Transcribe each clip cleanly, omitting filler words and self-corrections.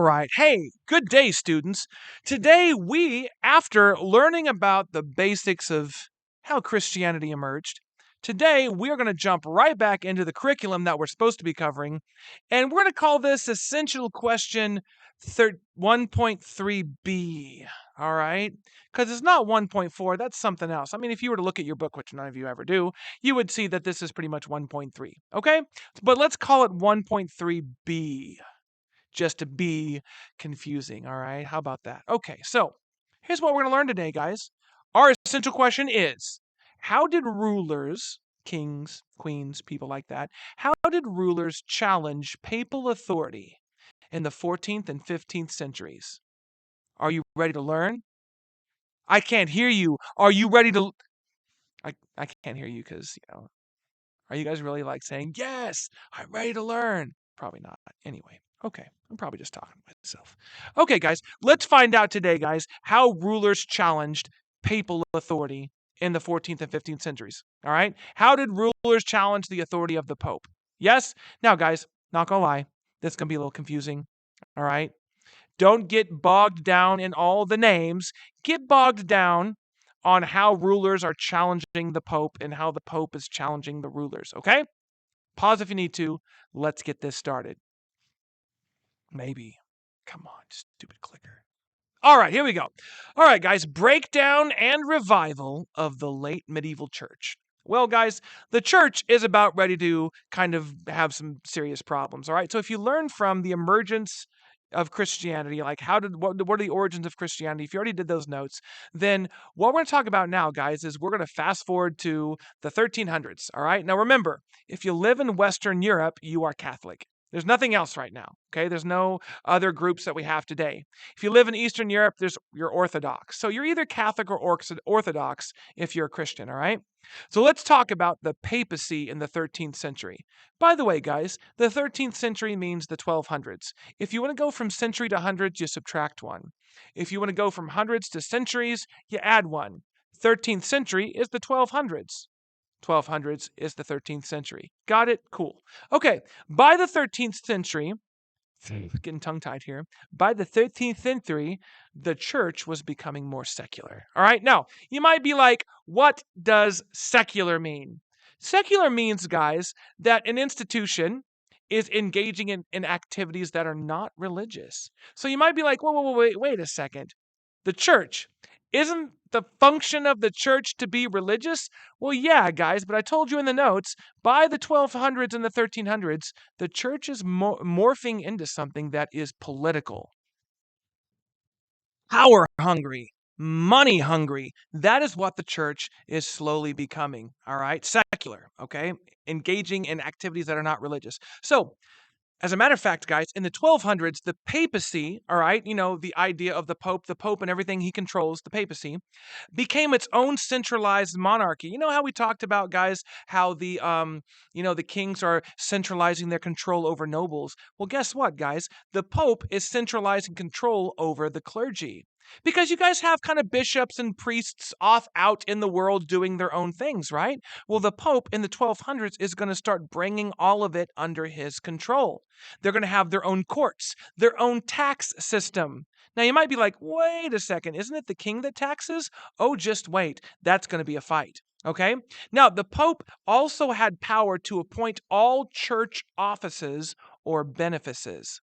right. Hey, good day, students. Today, after learning about the basics of how Christianity emerged, today we're going to jump right back into the curriculum that we're supposed to be covering, and we're going to call this Essential Question 1.3b. All right? Because it's not 1.4, that's something else. I mean, if you were to look at your book, which none of you ever do, you would see that this is pretty much 1.3. Okay? But let's call it 1.3b just to be confusing. All right. How about that? Okay. So here's what we're going to learn today, guys. Our essential question is, how did rulers, kings, queens, people like that, how did rulers challenge papal authority in the 14th and 15th centuries? Are you ready to learn? I can't hear you. Are you ready to? I can't hear you because, are you guys really like saying, yes, I'm ready to learn? Probably not. Anyway, okay. I'm probably just talking to myself. Okay, guys, let's find out today, guys, how rulers challenged papal authority in the 14th and 15th centuries. All right? How did rulers challenge the authority of the Pope? Yes? Now, guys, not gonna lie, this is gonna be a little confusing. All right? Don't get bogged down in all the names. Get bogged down on how rulers are challenging the Pope and how the Pope is challenging the rulers, okay? Pause if you need to. Let's get this started. Maybe. Come on, stupid clicker. All right, here we go. All right, guys, breakdown and revival of the late medieval church. Well, guys, the church is about ready to kind of have some serious problems, all right? So if you learn from the emergence of Christianity, like what are the origins of Christianity? If you already did those notes, then what we're going to talk about now, guys, is we're going to fast forward to the 1300s, all right? Now remember, if you live in Western Europe, you are Catholic. There's nothing else right now, okay? There's no other groups that we have today. If you live in Eastern Europe, you're Orthodox. So you're either Catholic or Orthodox if you're a Christian, all right? So let's talk about the papacy in the 13th century. By the way, guys, the 13th century means the 1200s. If you want to go from century to hundreds, you subtract one. If you want to go from hundreds to centuries, you add one. 13th century is the 1200s. 1200s is the 13th century. Got it? Cool. Okay, by the 13th century, getting tongue-tied here. By the 13th century, the church was becoming more secular. All right, now, you might be like, what does secular mean? Secular means, guys, that an institution is engaging in activities that are not religious. So you might be like, wait a second. The church, isn't the function of the church to be religious? Well, yeah, guys, but I told you in the notes, by the 1200s and the 1300s, the church is morphing into something that is political, power hungry, money hungry. That is what the church is slowly becoming, all right? Secular, okay? Engaging in activities that are not religious. So, as a matter of fact, guys, in the 1200s, the papacy, all right, the idea of the Pope and everything he controls, the papacy, became its own centralized monarchy. You know how we talked about, guys, how the kings are centralizing their control over nobles. Well, guess what, guys? The Pope is centralizing control over the clergy. Because you guys have kind of bishops and priests off out in the world doing their own things, right? Well, the Pope in the 1200s is going to start bringing all of it under his control. They're going to have their own courts, their own tax system. Now, you might be like, wait a second, isn't it the king that taxes? Oh, just wait. That's going to be a fight. Okay? Now, the Pope also had power to appoint all church offices or benefices.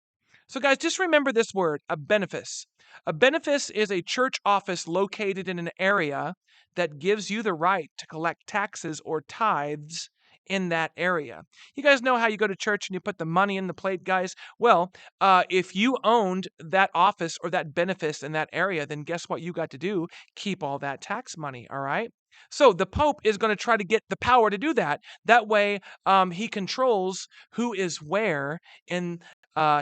So, guys, just remember this word, a benefice. A benefice is a church office located in an area that gives you the right to collect taxes or tithes in that area. You guys know how you go to church and you put the money in the plate, guys? Well, if you owned that office or that benefice in that area, then guess what you got to do? Keep all that tax money, all right? So the Pope is going to try to get the power to do that. That way, he controls who is where in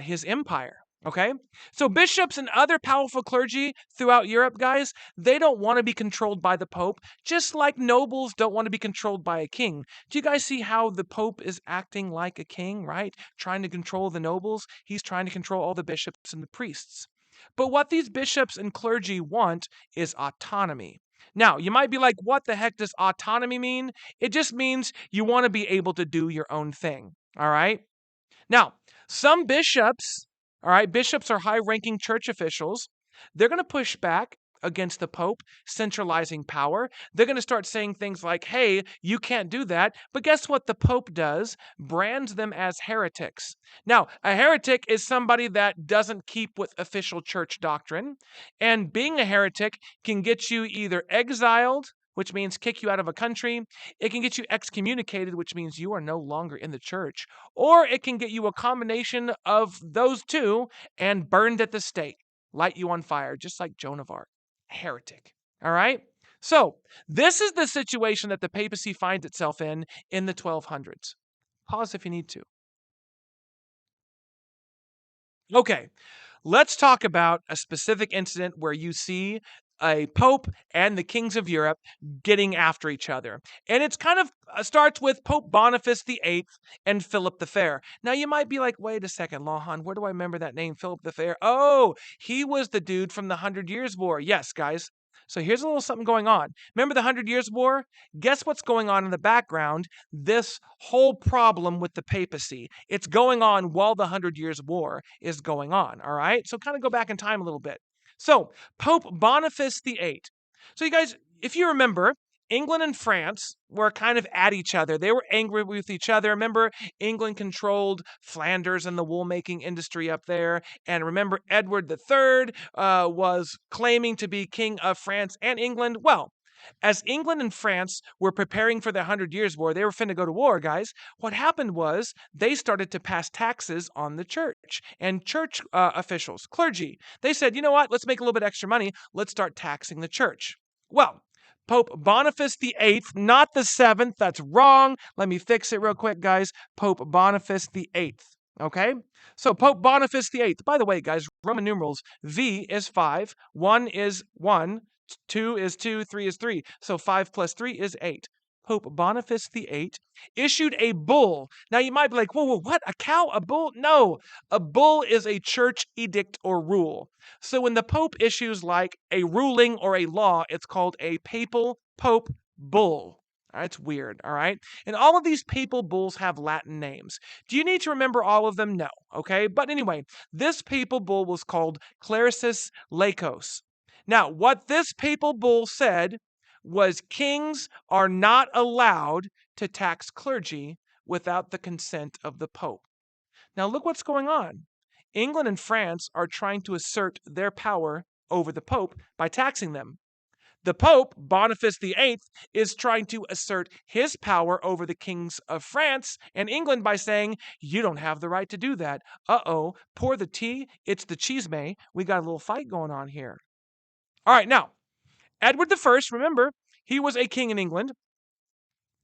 his empire. Okay? So bishops and other powerful clergy throughout Europe, guys, they don't want to be controlled by the Pope, just like nobles don't want to be controlled by a king. Do you guys see how the Pope is acting like a king, right? Trying to control the nobles. He's trying to control all the bishops and the priests. But what these bishops and clergy want is autonomy. Now, you might be like, what the heck does autonomy mean? It just means you want to be able to do your own thing. All right? Now, some bishops All right, bishops are high-ranking church officials. They're going to push back against the Pope centralizing power. They're going to start saying things like, hey, you can't do that. But guess what the Pope does? Brands them as heretics. Now, a heretic is somebody that doesn't keep with official church doctrine. And being a heretic can get you either exiled, which means kick you out of a country. It can get you excommunicated, which means you are no longer in the church. Or it can get you a combination of those two and burned at the stake, light you on fire, just like Joan of Arc. Heretic. All right? So, this is the situation that the papacy finds itself in the 1200s. Pause if you need to. Okay, let's talk about a specific incident where you see a pope and the kings of Europe getting after each other. And it's kind of starts with Pope Boniface VIII and Philip the Fair. Now you might be like, wait a second, Lawhan, where do I remember that name, Philip the Fair? Oh, he was the dude from the 100 Years' War. Yes, guys. So here's a little something going on. Remember the 100 Years' War? Guess what's going on in the background? This whole problem with the papacy. It's going on while the 100 Years' War is going on, all right? So kind of go back in time a little bit. So, Pope Boniface VIII. So, you guys, if you remember, England and France were kind of at each other. They were angry with each other. Remember, England controlled Flanders and the wool making industry up there. And remember, Edward III was claiming to be king of France and England. Well, as England and France were preparing for the 100 Years' War, they were finna go to war, guys. What happened was they started to pass taxes on the church and church officials, clergy. They said, you know what? Let's make a little bit extra money. Let's start taxing the church. Well, Pope Boniface VIII, not the 7th. That's wrong. Let me fix it real quick, guys. Pope Boniface VIII. Okay? So Pope Boniface VIII. By the way, guys, Roman numerals, V is 5, 1 is 1, 2 is 2, 3 is 3. So 5 plus 3 is 8. Pope Boniface VIII issued a bull. Now you might be like, whoa, what? A cow? A bull? No. A bull is a church edict or rule. So when the Pope issues like a ruling or a law, it's called a papal Pope bull. All right, it's weird, all right? And all of these papal bulls have Latin names. Do you need to remember all of them? No, okay? But anyway, this papal bull was called Claricis Laicos. Now, what this papal bull said was kings are not allowed to tax clergy without the consent of the Pope. Now, look what's going on. England and France are trying to assert their power over the Pope by taxing them. The Pope, Boniface VIII, is trying to assert his power over the kings of France and England by saying, you don't have the right to do that. Uh-oh, pour the tea, it's the chisme. We got a little fight going on here. All right, now, Edward I, remember, he was a king in England.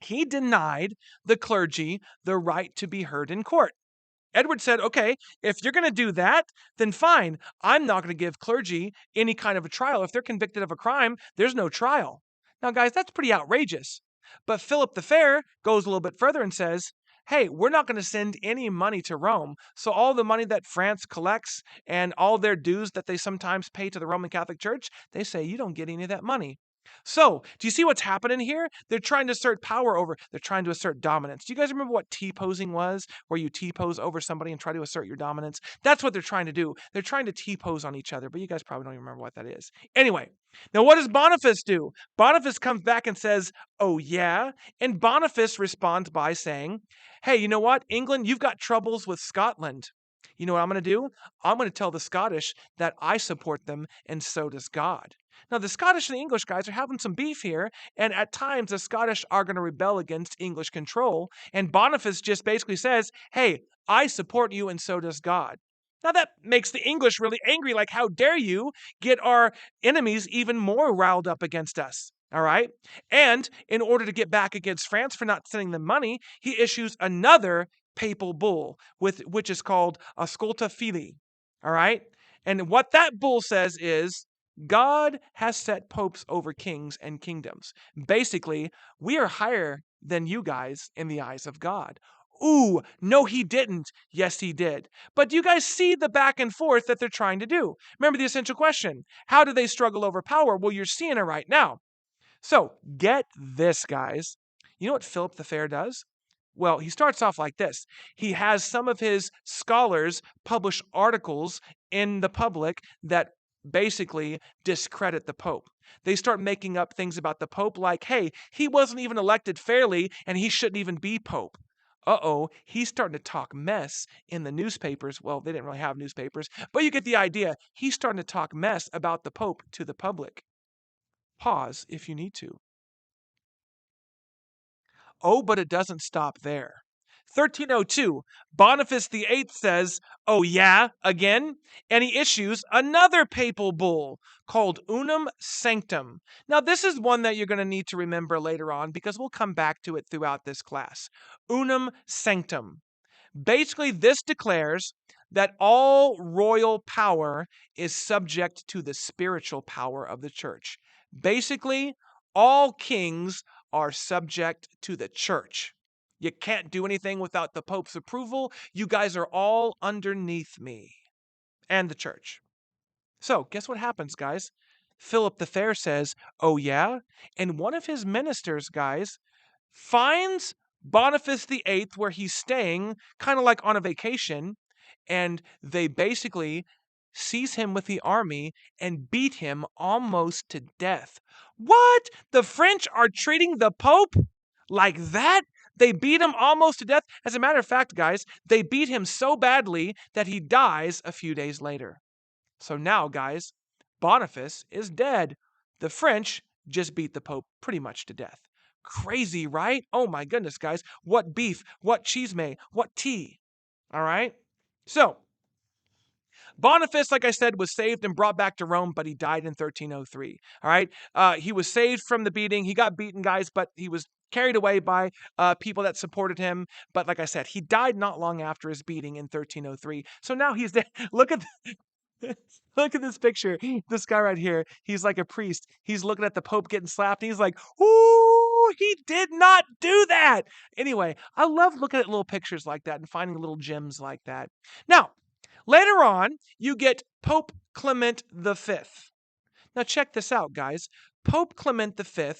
He denied the clergy the right to be heard in court. Edward said, okay, if you're going to do that, then fine. I'm not going to give clergy any kind of a trial. If they're convicted of a crime, there's no trial. Now, guys, that's pretty outrageous. But Philip the Fair goes a little bit further and says, hey, we're not going to send any money to Rome. So all the money that France collects and all their dues that they sometimes pay to the Roman Catholic Church, they say you don't get any of that money. So, do you see what's happening here? They're trying to assert power over, they're trying to assert dominance. Do you guys remember what T-posing was? Where you T-pose over somebody and try to assert your dominance? That's what they're trying to do. They're trying to T-pose on each other, but you guys probably don't even remember what that is. Anyway, now what does Boniface do? Boniface comes back and says, oh yeah? And Boniface responds by saying, hey, you know what? England, you've got troubles with Scotland. You know what I'm going to do? I'm going to tell the Scottish that I support them, and so does God. Now, the Scottish and the English guys are having some beef here, and at times the Scottish are going to rebel against English control, and Boniface just basically says, hey, I support you, and so does God. Now, that makes the English really angry, like, how dare you get our enemies even more riled up against us? All right. And in order to get back against France for not sending them money, he issues another papal bull, which is called Ascolta Fili. All right. And what that bull says is God has set popes over kings and kingdoms. Basically, we are higher than you guys in the eyes of God. Ooh, no, he didn't. Yes, he did. But do you guys see the back and forth that they're trying to do? Remember the essential question. How do they struggle over power? Well, you're seeing it right now. So get this, guys. You know what Philip the Fair does? Well, he starts off like this. He has some of his scholars publish articles in the public that basically discredit the Pope. They start making up things about the Pope like, hey, he wasn't even elected fairly and he shouldn't even be Pope. Uh-oh, he's starting to talk mess in the newspapers. Well, they didn't really have newspapers, but you get the idea. He's starting to talk mess about the Pope to the public. Pause if you need to. Oh, but it doesn't stop there. 1302, Boniface VIII says, oh yeah, again? And he issues another papal bull called Unum Sanctum. Now, this is one that you're going to need to remember later on because we'll come back to it throughout this class. Unum Sanctum. Basically, this declares that all royal power is subject to the spiritual power of the church. Basically, all kings are subject to the church. You can't do anything without the Pope's approval. You guys are all underneath me and the church. So, guess what happens, guys? Philip the Fair says, oh, yeah? And one of his ministers, guys, finds Boniface VIII where he's staying, kind of like on a vacation, and they basically seize him with the army and beat him almost to death. What? The French are treating the Pope like that? They beat him almost to death. As a matter of fact, guys, they beat him so badly that he dies a few days later. So now, guys, Boniface is dead. The French just beat the Pope pretty much to death. Crazy, right? Oh my goodness, guys. What beef, what chisme, what tea. All right? So, Boniface, like I said, was saved and brought back to Rome, but he died in 1303. All right? He was saved from the beating. He got beaten, guys, but he was carried away by people that supported him. But like I said, he died not long after his beating in 1303. So now he's dead. Look at Look at this picture. This guy right here, he's like a priest. He's looking at the Pope getting slapped. And he's like, ooh, he did not do that. Anyway, I love looking at little pictures like that and finding little gems like that. Now, later on, you get Pope Clement V. Now, check this out, guys. Pope Clement V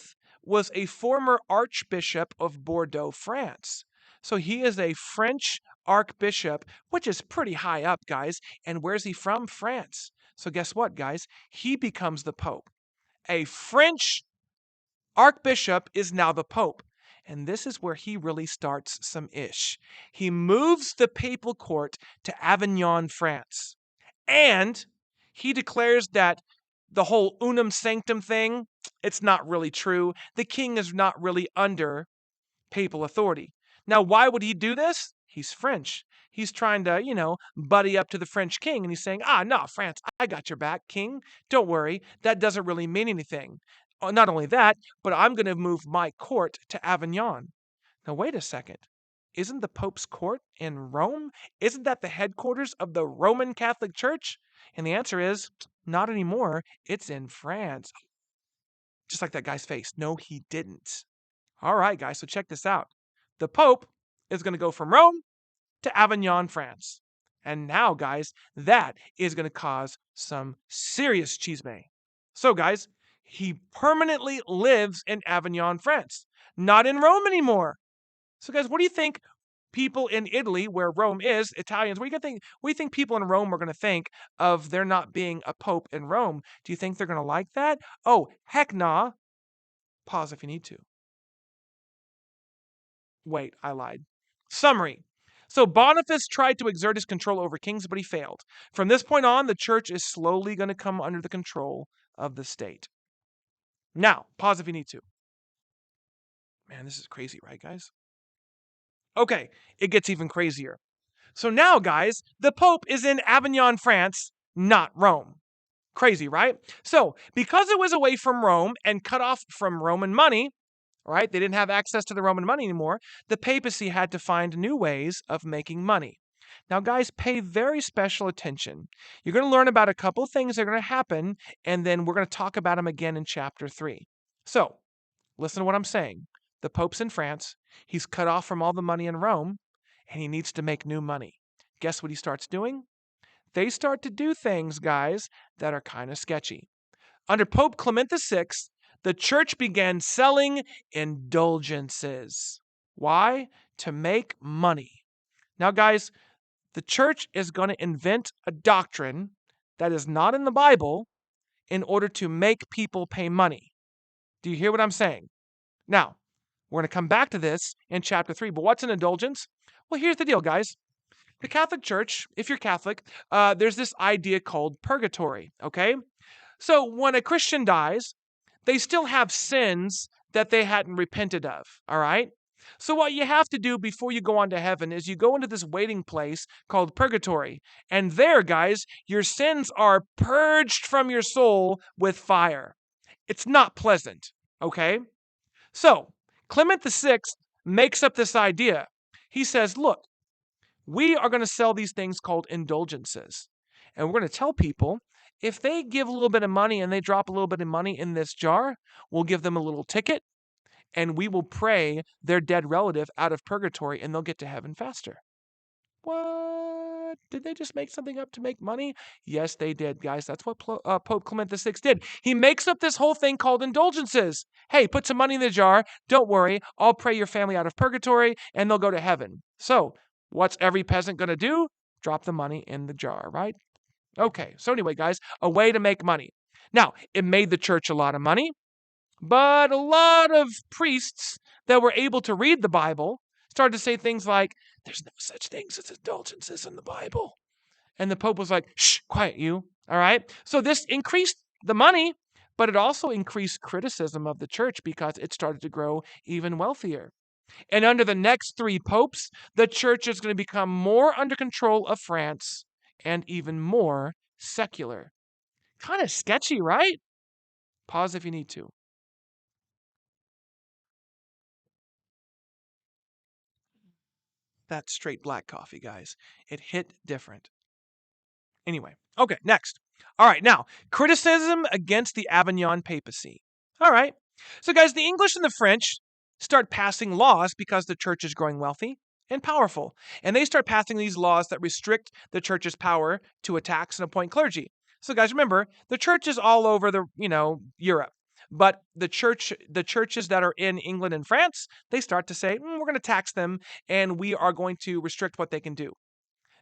was a former Archbishop of Bordeaux, France. So he is a French Archbishop, which is pretty high up, guys. And where's he from? France. So guess what, guys? He becomes the Pope. A French Archbishop is now the Pope. And this is where he really starts some ish. He moves the papal court to Avignon, France. And he declares that the whole Unum Sanctum thing, it's not really true. The king is not really under papal authority. Now, why would he do this? He's French. He's trying to, buddy up to the French king. And he's saying, no, France, I got your back, king. Don't worry. That doesn't really mean anything. Not only that, but I'm going to move my court to Avignon. Now, wait a second. Isn't the Pope's court in Rome? Isn't that the headquarters of the Roman Catholic Church? And the answer is, not anymore. It's in France. Just like that guy's face. No, he didn't. All right, guys, so check this out. The Pope is going to go from Rome to Avignon, France. And now, guys, that is going to cause some serious chisme. So, guys, he permanently lives in Avignon, France, not in Rome anymore. So, guys, what do you think people in Italy, where Rome is, Italians, what do you think people in Rome are going to think of there not being a pope in Rome? Do you think they're going to like that? Oh, heck nah. Pause if you need to. Wait, I lied. Summary. So Boniface tried to exert his control over kings, but he failed. From this point on, the church is slowly going to come under the control of the state. Now, pause if you need to. Man, this is crazy, right, guys? Okay, it gets even crazier. So now, guys, the Pope is in Avignon, France, not Rome. Crazy, right? So, because it was away from Rome and cut off from Roman money, right? They didn't have access to the Roman money anymore. The papacy had to find new ways of making money. Now, guys, pay very special attention. You're going to learn about a couple things that are going to happen, and then we're going to talk about them again in chapter 3. So, listen to what I'm saying. The Pope's in France. He's cut off from all the money in Rome, and he needs to make new money. Guess what he starts doing? They start to do things, guys, that are kind of sketchy. Under Pope Clement VI, the church began selling indulgences. Why? To make money. Now, guys, the church is going to invent a doctrine that is not in the Bible in order to make people pay money. Do you hear what I'm saying? Now, we're going to come back to this in chapter 3, but what's an indulgence? Well, here's the deal, guys. The Catholic Church, if you're Catholic, there's this idea called purgatory, okay? So when a Christian dies, they still have sins that they hadn't repented of, all right? So what you have to do before you go on to heaven is you go into this waiting place called purgatory. And there, guys, your sins are purged from your soul with fire. It's not pleasant, okay? So Clement VI makes up this idea. He says, look, we are going to sell these things called indulgences. And we're going to tell people if they give a little bit of money and they drop a little bit of money in this jar, we'll give them a little ticket and we will pray their dead relative out of purgatory and they'll get to heaven faster. What? Did they just make something up to make money? Yes, they did, guys. That's what Pope Clement VI did. He makes up this whole thing called indulgences. Hey, put some money in the jar. Don't worry. I'll pray your family out of purgatory and they'll go to heaven. So, what's every peasant going to do? Drop the money in the jar, right? Okay, so anyway, guys, a way to make money. Now, it made the church a lot of money, but a lot of priests that were able to read the Bible started to say things like, there's no such things as indulgences in the Bible. And the Pope was like, shh, quiet you, all right? So this increased the money, but it also increased criticism of the church because it started to grow even wealthier. And under the next 3 popes, the church is going to become more under control of France and even more secular. Kind of sketchy, right? Pause if you need to. That's straight black coffee, guys. It hit different. Anyway, okay, next. All right, now, criticism against the Avignon papacy. All right. So, guys, the English and the French start passing laws because the church is growing wealthy and powerful. And they start passing these laws that restrict the church's power to tax and appoint clergy. So, guys, remember, the church is all over Europe. But the churches that are in England and France, they start to say, we're going to tax them and we are going to restrict what they can do.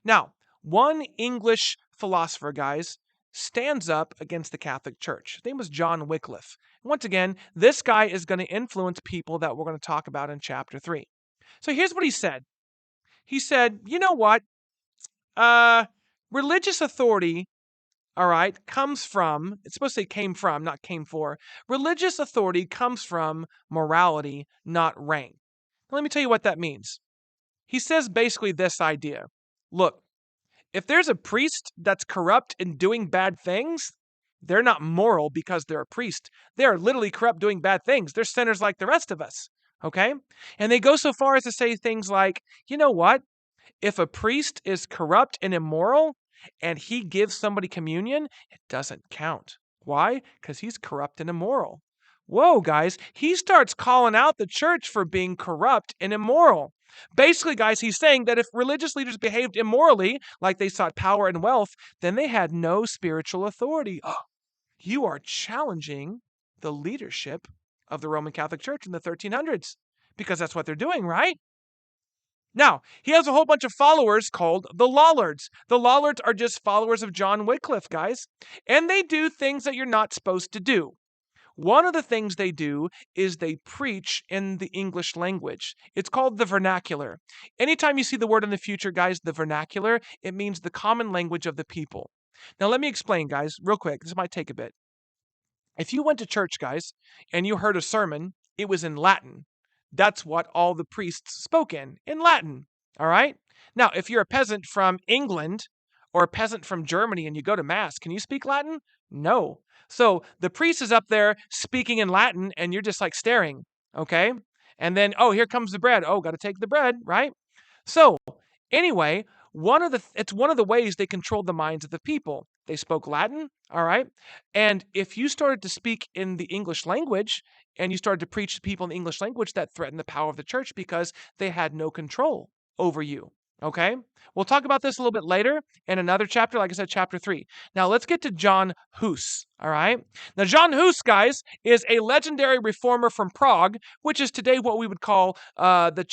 Now, one English philosopher, guys, stands up against the Catholic Church. His name was John Wycliffe. Once again, this guy is going to influence people that we're going to talk about in chapter 3. So here's what he said. He said, you know what? Religious authority, all right, comes from, it's supposed to say came from, not came for. Religious authority comes from morality, not rank. Now, let me tell you what that means. He says basically this idea. Look, if there's a priest that's corrupt and doing bad things, they're not moral because they're a priest. They're literally corrupt doing bad things. They're sinners like the rest of us. Okay? And they go so far as to say things like, you know what? If a priest is corrupt and immoral and he gives somebody communion, it doesn't count. Why? Because he's corrupt and immoral. Whoa, guys. He starts calling out the church for being corrupt and immoral. Basically, guys, he's saying that if religious leaders behaved immorally, like they sought power and wealth, then they had no spiritual authority. Oh, you are challenging the leadership of the Roman Catholic Church in the 1300s, because that's what they're doing, right? Now, he has a whole bunch of followers called the Lollards. The Lollards are just followers of John Wycliffe, guys, and they do things that you're not supposed to do. One of the things they do is they preach in the English language. It's called the vernacular. Anytime you see the word in the future, guys, the vernacular, it means the common language of the people. Now, let me explain, guys, real quick. This might take a bit. If you went to church, guys, and you heard a sermon, it was in Latin. That's what all the priests spoke in Latin. All right? Now, if you're a peasant from England or a peasant from Germany and you go to Mass, can you speak Latin? No. So the priest is up there speaking in Latin and you're just like staring, okay? And then, oh, here comes the bread. Oh, got to take the bread, right? So anyway, it's one of the ways they controlled the minds of the people. They spoke Latin, all right? And if you started to speak in the English language and you started to preach to people in the English language, that threatened the power of the church because they had no control over you, Okay? We'll talk about this a little bit later in another chapter, like I said, chapter 3. Now, let's get to John Hus, all right? Now, John Hus, guys, is a legendary reformer from Prague, which is today what we would call the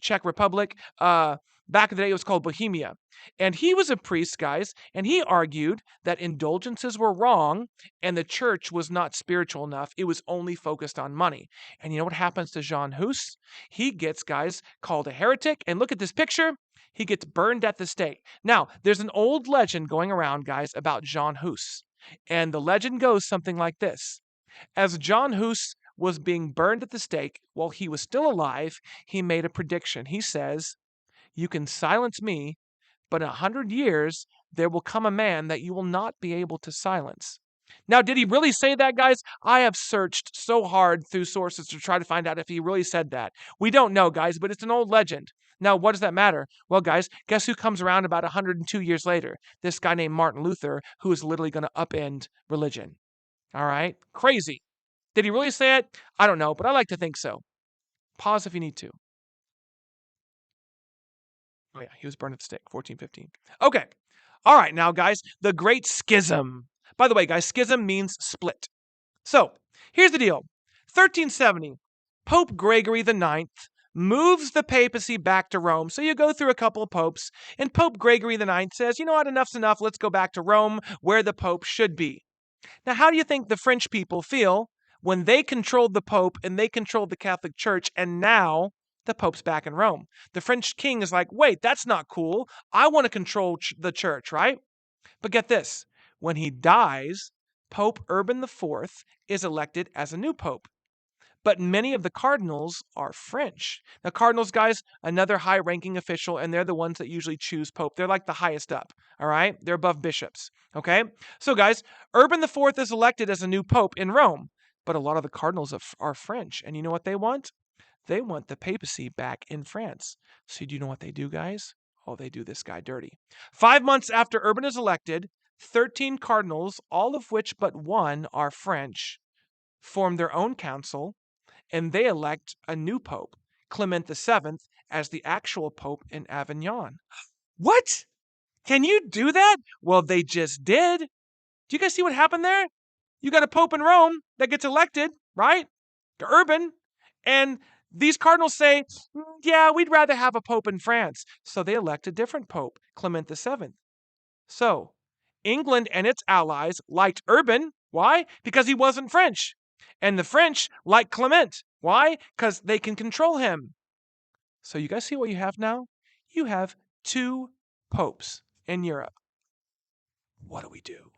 Czech Republic. Back in the day, it was called Bohemia. And he was a priest, guys, and he argued that indulgences were wrong and the church was not spiritual enough. It was only focused on money. And you know what happens to John Hus? He gets, guys, called a heretic. And look at this picture. He gets burned at the stake. Now, there's an old legend going around, guys, about John Hus. And the legend goes something like this. As John Hus was being burned at the stake while he was still alive, he made a prediction. He says, "You can silence me, but in 100 years, there will come a man that you will not be able to silence." Now, did he really say that, guys? I have searched so hard through sources to try to find out if he really said that. We don't know, guys, but it's an old legend. Now, what does that matter? Well, guys, guess who comes around about 102 years later? This guy named Martin Luther, who is literally going to upend religion. All right? Crazy. Did he really say it? I don't know, but I like to think so. Pause if you need to. Oh, yeah, he was burned at the stake, 1415. Okay. All right, now, guys, the Great Schism. By the way, guys, schism means split. So, here's the deal. 1370, Pope Gregory IX moves the papacy back to Rome. So you go through a couple of popes, and Pope Gregory IX says, you know what, enough's enough. Let's go back to Rome, where the pope should be. Now, how do you think the French people feel when they controlled the pope and they controlled the Catholic Church, and now the pope's back in Rome? The French king is like, wait, that's not cool. I want to control the church, right? But get this. When he dies, Pope Urban IV is elected as a new pope. But many of the cardinals are French. Now, cardinals, guys, another high-ranking official, and they're the ones that usually choose pope. They're like the highest up, all right? They're above bishops, okay? So, guys, Urban IV is elected as a new pope in Rome, but a lot of the cardinals are French. And you know what they want? They want the papacy back in France. So do you know what they do, guys? Oh, they do this guy dirty. 5 months after Urban is elected, 13 cardinals, all of which but one are French, form their own council, and they elect a new pope, Clement VII, as the actual pope in Avignon. What? Can you do that? Well, they just did. Do you guys see what happened there? You got a pope in Rome that gets elected, right? To Urban. And these cardinals say, yeah, we'd rather have a pope in France. So they elect a different pope, Clement VII. So England and its allies liked Urban. Why? Because he wasn't French. And the French like Clement. Why? Because they can control him. So you guys see what you have now? You have 2 popes in Europe. What do we do?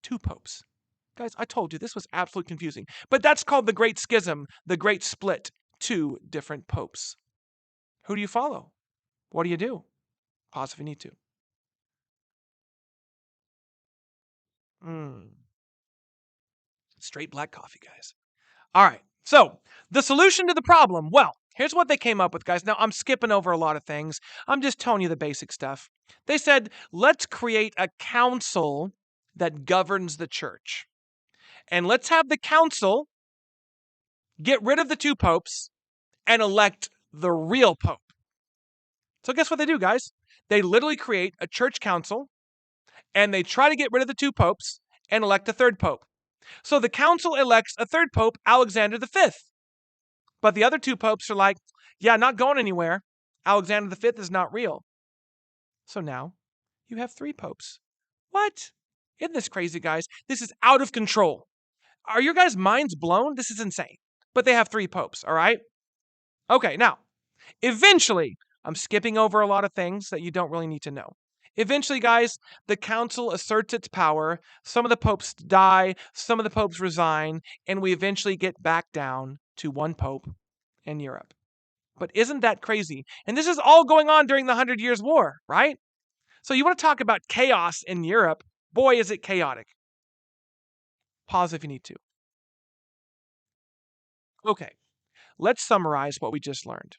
2 popes. Guys, I told you this was absolutely confusing. But that's called the Great Schism, the Great Split. 2 different popes. Who do you follow? What do you do? Pause if you need to. Straight black coffee, guys. All right. So, the solution to the problem, well, here's what they came up with, guys. Now, I'm skipping over a lot of things. I'm just telling you the basic stuff. They said, let's create a council that governs the church. And let's have the council get rid of the 2 popes and elect the real pope. So guess what they do, guys? They literally create a church council and they try to get rid of the 2 popes and elect a 3rd pope. So the council elects a 3rd pope, Alexander V. But the other 2 popes are like, yeah, not going anywhere. Alexander V is not real. So now you have 3 popes. What? Isn't this crazy, guys? This is out of control. Are your guys' minds blown? This is insane. But they have 3 popes, all right? Okay, now, eventually, I'm skipping over a lot of things that you don't really need to know. Eventually, guys, the council asserts its power. Some of the popes die, some of the popes resign, and we eventually get back down to 1 pope in Europe. But isn't that crazy? And this is all going on during the 100 Years' War, right? So you want to talk about chaos in Europe? Boy, is it chaotic. Pause if you need to. Okay, let's summarize what we just learned.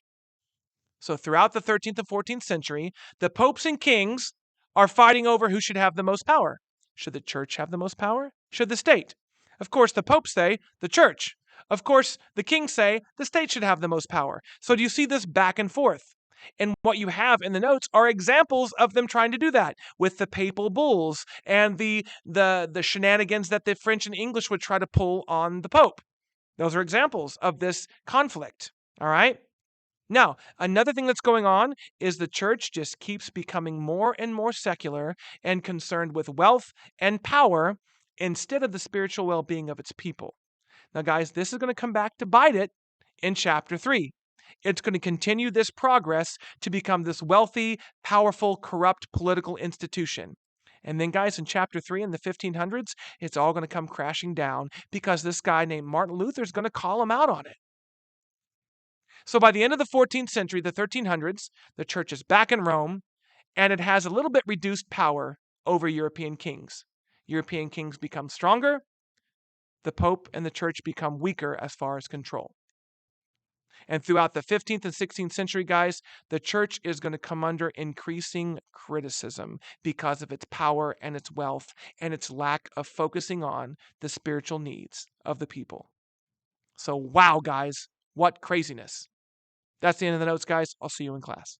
So throughout the 13th and 14th century, the popes and kings are fighting over who should have the most power. Should the church have the most power? Should the state? Of course, the popes say the church. Of course, the kings say the state should have the most power. So do you see this back and forth? And what you have in the notes are examples of them trying to do that with the papal bulls and the shenanigans that the French and English would try to pull on the Pope. Those are examples of this conflict. All right. Now, another thing that's going on is the church just keeps becoming more and more secular and concerned with wealth and power instead of the spiritual well being of its people. Now, guys, this is going to come back to bite it in chapter 3. It's going to continue this progress to become this wealthy, powerful, corrupt political institution. And then, guys, in chapter 3 in the 1500s, it's all going to come crashing down because this guy named Martin Luther is going to call him out on it. So by the end of the 14th century, the 1300s, the church is back in Rome, and it has a little bit reduced power over European kings. European kings become stronger, the Pope and the church become weaker as far as control. And throughout the 15th and 16th century, guys, the church is going to come under increasing criticism because of its power and its wealth and its lack of focusing on the spiritual needs of the people. So, wow, guys, what craziness. That's the end of the notes, guys. I'll see you in class.